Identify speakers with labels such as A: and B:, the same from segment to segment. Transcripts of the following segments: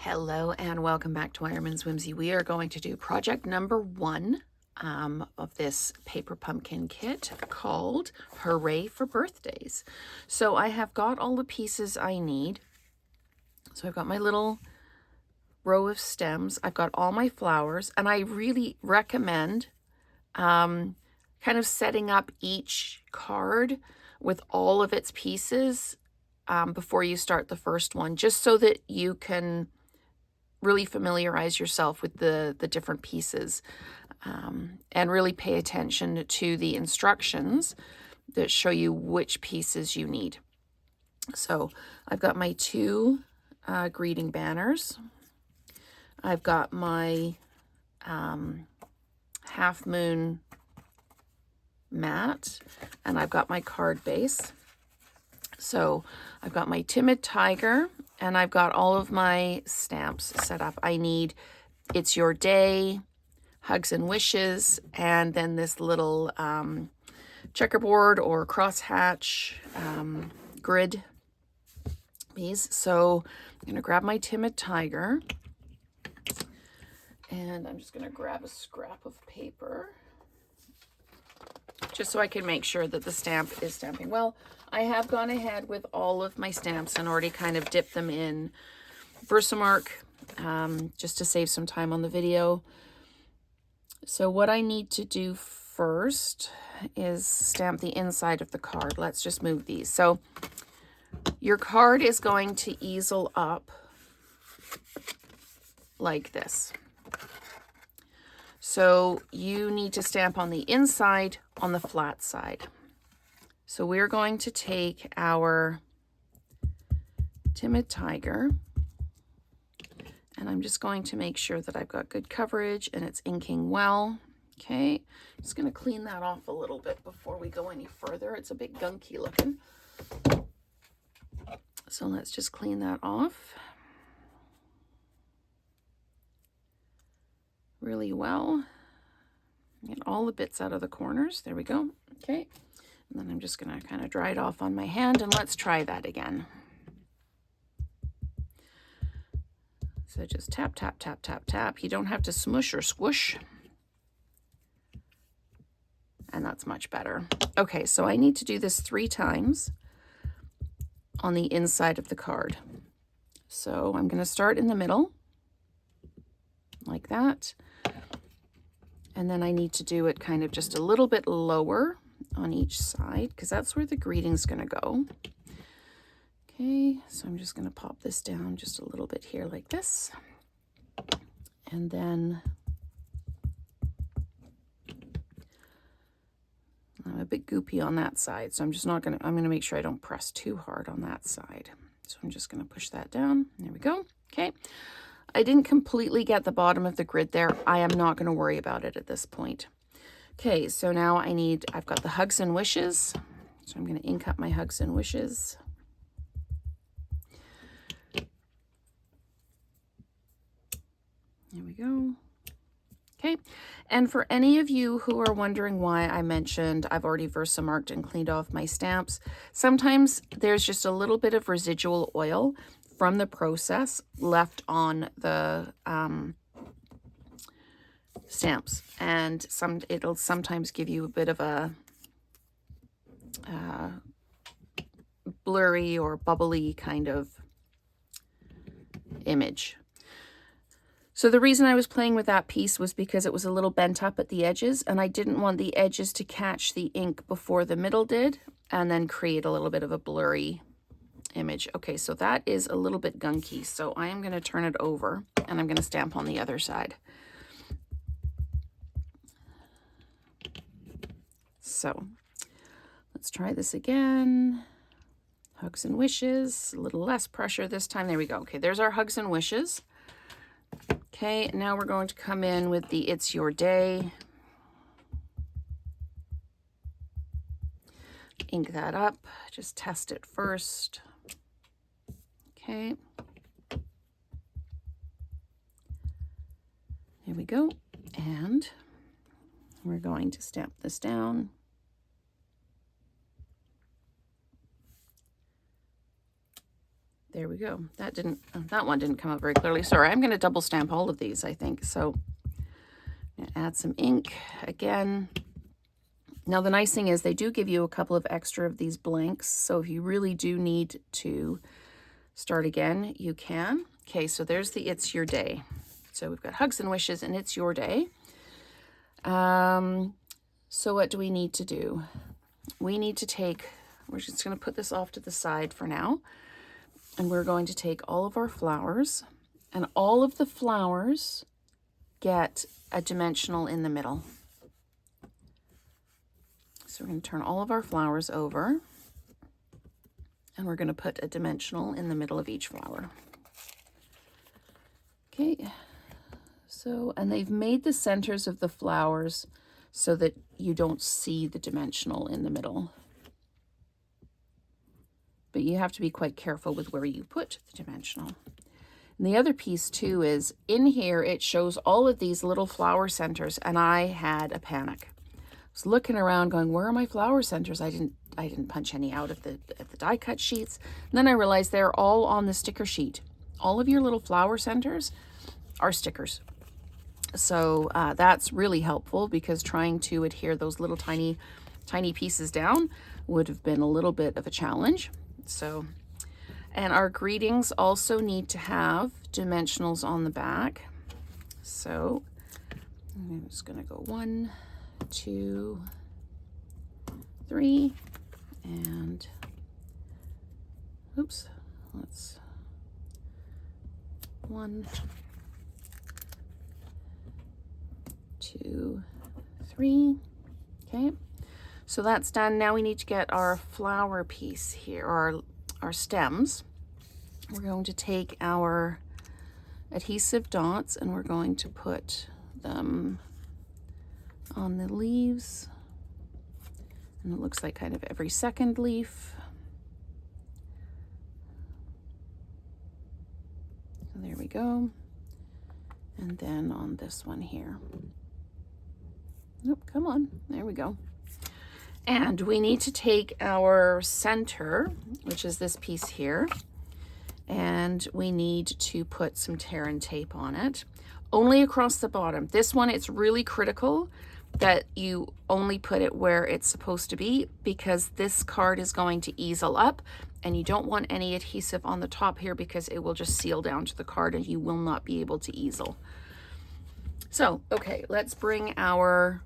A: Hello and welcome back to Wireman's Whimsy. We are going to do project number 1 of this paper pumpkin kit called Hooray for Birthdays. So I have got all the pieces I need. So I've got my little row of stems. I've got all my flowers, and I really recommend kind of setting up each card with all of its pieces before you start the first one, just so that you can really familiarize yourself with the different pieces and really pay attention to the instructions that show you which pieces you need. So I've got my 2 greeting banners. I've got my half moon mat, and I've got my card base. So I've got my timid tiger, and I've got all of my stamps set up. I need It's Your Day, Hugs and Wishes, and then this little checkerboard or crosshatch grid piece. So I'm going to grab my timid tiger, and I'm just going to grab a scrap of paper just so I can make sure that the stamp is stamping well. I have gone ahead with all of my stamps and already kind of dipped them in Versamark just to save some time on the video. So what I need to do first is stamp the inside of the card. Let's just move these. So your card is going to easel up like this. So you need to stamp on the inside, on the flat side. So we're going to take our timid tiger, and I'm just going to make sure that I've got good coverage and it's inking well. Okay, I'm just going to clean that off a little bit before we go any further. It's a bit gunky looking. So let's just clean that off really well. Get all the bits out of the corners. There we go. Okay. And then I'm just going to kind of dry it off on my hand, and let's try that again. So just tap, tap, tap, tap, tap. You don't have to smush or squish. And that's much better. Okay, so I need to do this 3 times on the inside of the card. So I'm going to start in the middle, like that. And then I need to do it kind of just a little bit lower on each side, because that's where the greeting's going to go. Okay, so I'm just going to pop this down just a little bit here like this. And then I'm a bit goopy on that side, so I'm going to make sure I don't press too hard on that side. So I'm just going to push that down. There we go. Okay. I didn't completely get the bottom of the grid there. I am not going to worry about it at this point. Okay, so now I've got the Hugs and Wishes. So I'm going to ink up my Hugs and Wishes. There we go. Okay, and for any of you who are wondering why I mentioned I've already Versamarked and cleaned off my stamps, sometimes there's just a little bit of residual oil from the process left on the stamps, and it'll sometimes give you a bit of a blurry or bubbly kind of image. So the reason I was playing with that piece was because it was a little bent up at the edges, and I didn't want the edges to catch the ink before the middle did and then create a little bit of a blurry image. Okay, so that is a little bit gunky, so I am going to turn it over and I'm going to stamp on the other side. So let's try this again. Hugs and Wishes, a little less pressure this time. There we go. Okay, there's our Hugs and Wishes. Okay, now we're going to come in with the It's Your Day. Ink that up, just test it first. Okay. There we go. And we're going to stamp this down. there we go. That one didn't come out very clearly. Sorry, I'm going to double stamp all of these, I think. So add some ink again. Now the nice thing is they do give you a couple of extra of these blanks. So if you really do need to start again, you can. Okay, so there's the It's Your Day. So we've got Hugs and Wishes and It's Your Day. So what do we need to do? We need to take, we're just going to put this off to the side for now. And we're going to take all of our flowers, and all of the flowers get a dimensional in the middle. So we're going to turn all of our flowers over, and we're going to put a dimensional in the middle of each flower. Okay, so, and they've made the centers of the flowers so that you don't see the dimensional in the middle. But you have to be quite careful with where you put the dimensional. And the other piece too is in here, it shows all of these little flower centers, and I had a panic. I was looking around going, where are my flower centers? I didn't punch any out of the die cut sheets. And then I realized they're all on the sticker sheet. All of your little flower centers are stickers. So that's really helpful, because trying to adhere those little tiny pieces down would have been a little bit of a challenge. So, and our greetings also need to have dimensionals on the back. So I'm just going to go 1, 2, 3, and oops, let's 1, 2, 3. Okay, so that's done. Now we need to get our flower piece here, or our stems. We're going to take our adhesive dots and we're going to put them on the leaves. And it looks like kind of every second leaf. So there we go. And then on this one here. Nope, come on. There we go. And we need to take our center, which is this piece here, and we need to put some tear and tape on it, only across the bottom. This one, it's really critical that you only put it where it's supposed to be, because this card is going to easel up, and you don't want any adhesive on the top here, because it will just seal down to the card and you will not be able to easel. So, okay, let's bring our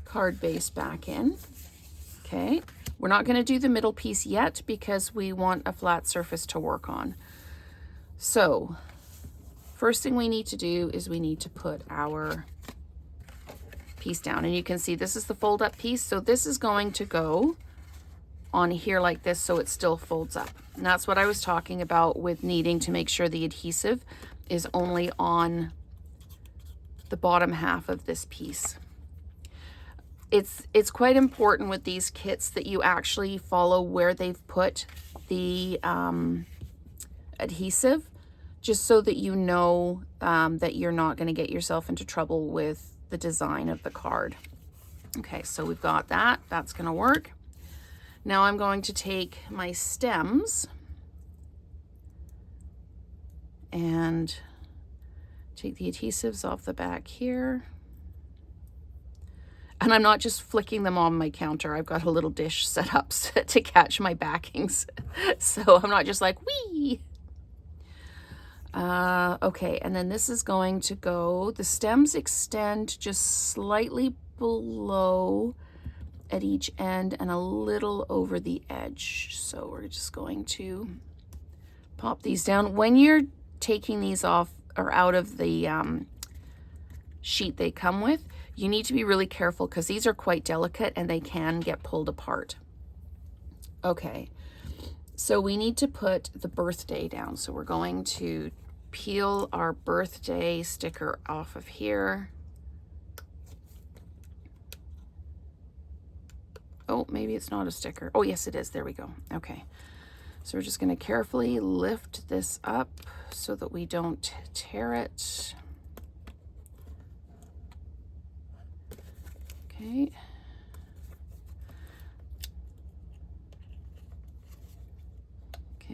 A: card base back in. Okay, we're not going to do the middle piece yet because we want a flat surface to work on. So first thing we need to do is we need to put our piece down, and you can see this is the fold up piece. So this is going to go on here like this, so it still folds up. And that's what I was talking about with needing to make sure the adhesive is only on the bottom half of this piece. It's quite important with these kits that you actually follow where they've put the adhesive, just so that you know that you're not going to get yourself into trouble with the design of the card. Okay, so we've got that. That's going to work. Now I'm going to take my stems and take the adhesives off the back here. And I'm not just flicking them on my counter. I've got a little dish set up to catch my backings. So I'm not just like, whee! Okay, and then this is going to go, the stems extend just slightly below at each end and a little over the edge. So we're just going to pop these down. When you're taking these off or out of the sheet they come with, you need to be really careful because these are quite delicate and they can get pulled apart. Okay, so we need to put the birthday down. So we're going to peel our birthday sticker off of here. Oh, maybe it's not a sticker. Oh, yes, it is. There we go. Okay, so we're just going to carefully lift this up so that we don't tear it. Okay.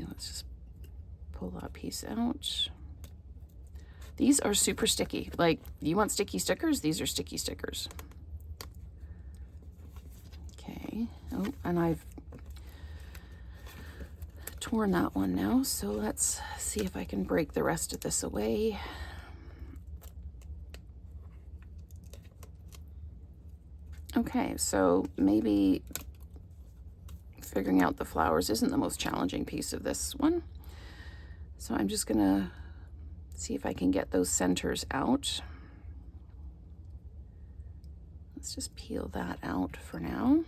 A: Okay, let's just pull that piece out. These are super sticky. Like, you want sticky stickers? These are sticky stickers. Okay. Oh, and I've torn that one now. So let's see if I can break the rest of this away. Okay, so maybe figuring out the flowers isn't the most challenging piece of this one. So I'm just gonna see if I can get those centers out. Let's just peel that out for now.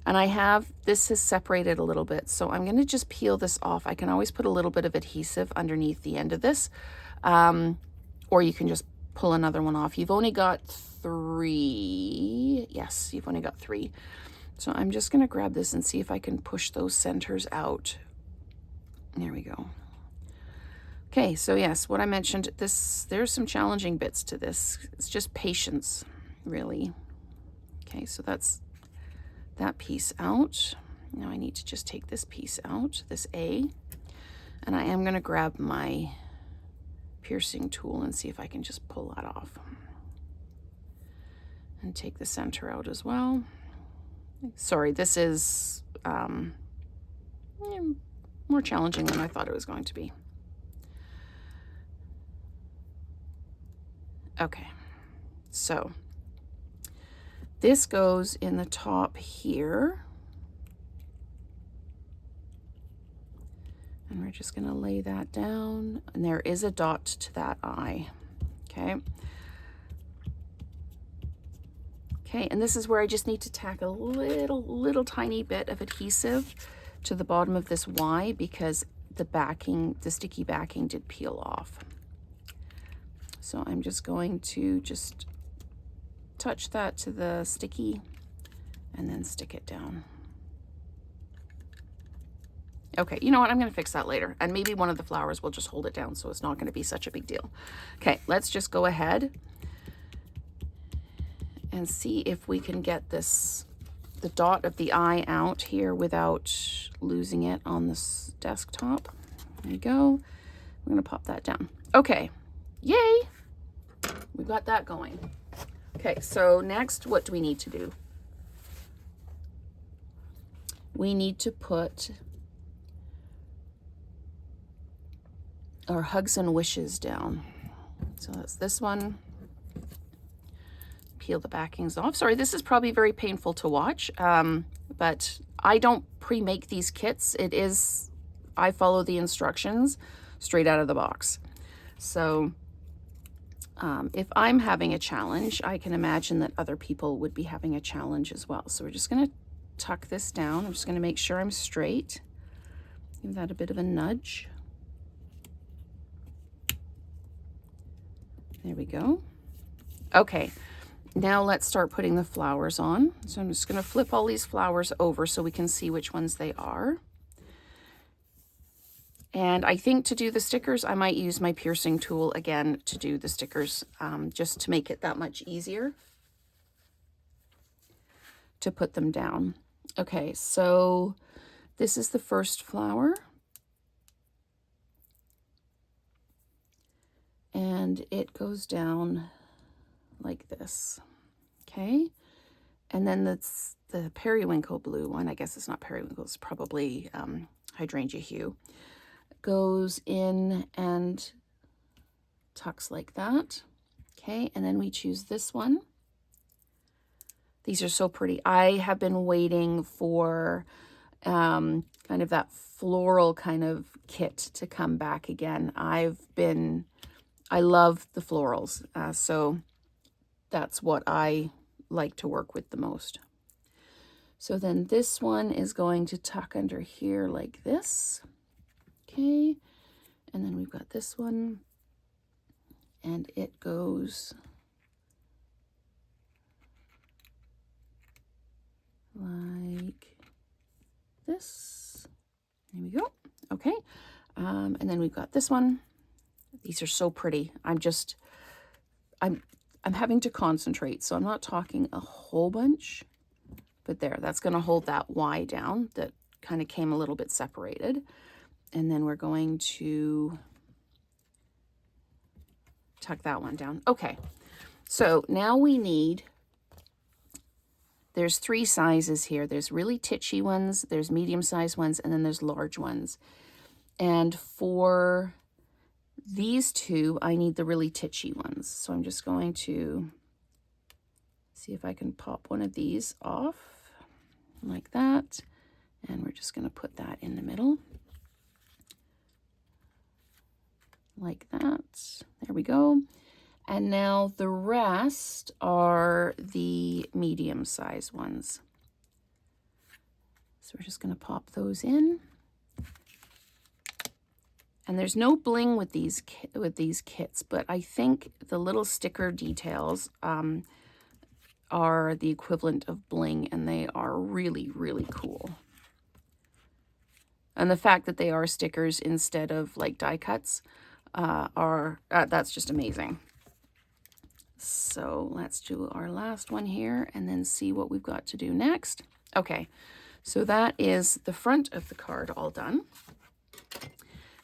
A: And this has separated a little bit, so I'm gonna just peel this off. I can always put a little bit of adhesive underneath the end of this, or you can just pull another one off. You've only got 3. Yes, you've only got 3. So I'm just gonna grab this and see if I can push those centers out. There we go. Okay, so yes, what I mentioned, there's some challenging bits to this. It's just patience, really. Okay, so that's that piece out. Now I need to just take this piece out, this A, and I am gonna grab my piercing tool and see if I can just pull that off. And take the center out as well. Sorry, this is more challenging than I thought it was going to be. Okay, so this goes in the top here. And we're just gonna lay that down. And there is a dot to that eye, okay? Okay, and this is where I just need to tack a little tiny bit of adhesive to the bottom of this Y because the sticky backing did peel off. So I'm just going to just touch that to the sticky and then stick it down. Okay, you know what? I'm going to fix that later. And maybe one of the flowers will just hold it down so it's not going to be such a big deal. Okay, let's just go ahead and see if we can get the dot of the eye out here without losing it on this desktop. There you go. I'm going to pop that down. Okay, yay! We got that going. Okay, so next, what do we need to do? We need to put our hugs and wishes down. So that's this one. Peel the backings off. Sorry, this is probably very painful to watch, but I don't pre-make these kits. I follow the instructions straight out of the box. So if I'm having a challenge, I can imagine that other people would be having a challenge as well. So we're just going to tuck this down. I'm just going to make sure I'm straight. Give that a bit of a nudge. There we go. Okay, now let's start putting the flowers on. So I'm just going to flip all these flowers over so we can see which ones they are. And I think to do the stickers, I might use my piercing tool again to do the stickers, just to make it that much easier to put them down. Okay, so this is the first flower. And it goes down like this, okay? And then that's the periwinkle blue one. I guess it's not periwinkle, it's probably hydrangea hue. Goes in and tucks like that, okay? And then we choose this one. These are so pretty. I have been waiting for kind of that floral kind of kit to come back again. I love the florals, so that's what I like to work with the most. So then this one is going to tuck under here like this. Okay, and then we've got this one, and it goes like this. There we go. Okay, and then we've got this one. These are so pretty. I'm having to concentrate, so I'm not talking a whole bunch, but there, that's going to hold that Y down that kind of came a little bit separated. And then we're going to tuck that one down. Okay, so now we need, there's 3 sizes here. There's really titchy ones, there's medium-sized ones, and then there's large ones. And for these 2, I need the really titchy ones. So I'm just going to see if I can pop one of these off like that. And we're just going to put that in the middle like that. There we go. And now the rest are the medium-sized ones. So we're just going to pop those in. And there's no bling with these kits, but I think the little sticker details are the equivalent of bling, and they are really, really cool. And the fact that they are stickers instead of like die cuts that's just amazing. So let's do our last one here and then see what we've got to do next. Okay, so that is the front of the card all done.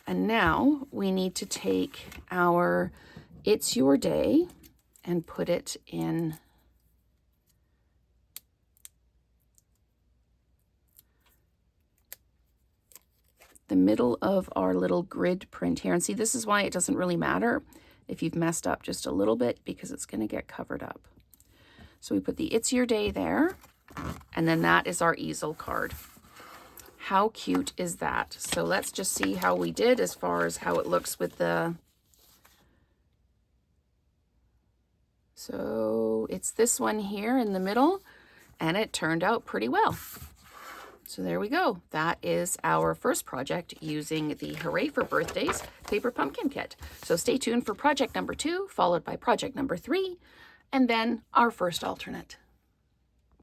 A: And now we need to take our It's Your Day and put it in the middle of our little grid print here. And see, this is why it doesn't really matter if you've messed up just a little bit, because it's going to get covered up. So we put the It's Your Day there, and then that is our easel card. How cute is that? So let's just see how we did as far as how it looks with the... So it's this one here in the middle, and it turned out pretty well. So there we go. That is our first project using the Hooray for Birthdays paper pumpkin kit. So stay tuned for project number 2, followed by project number 3, and then our first alternate.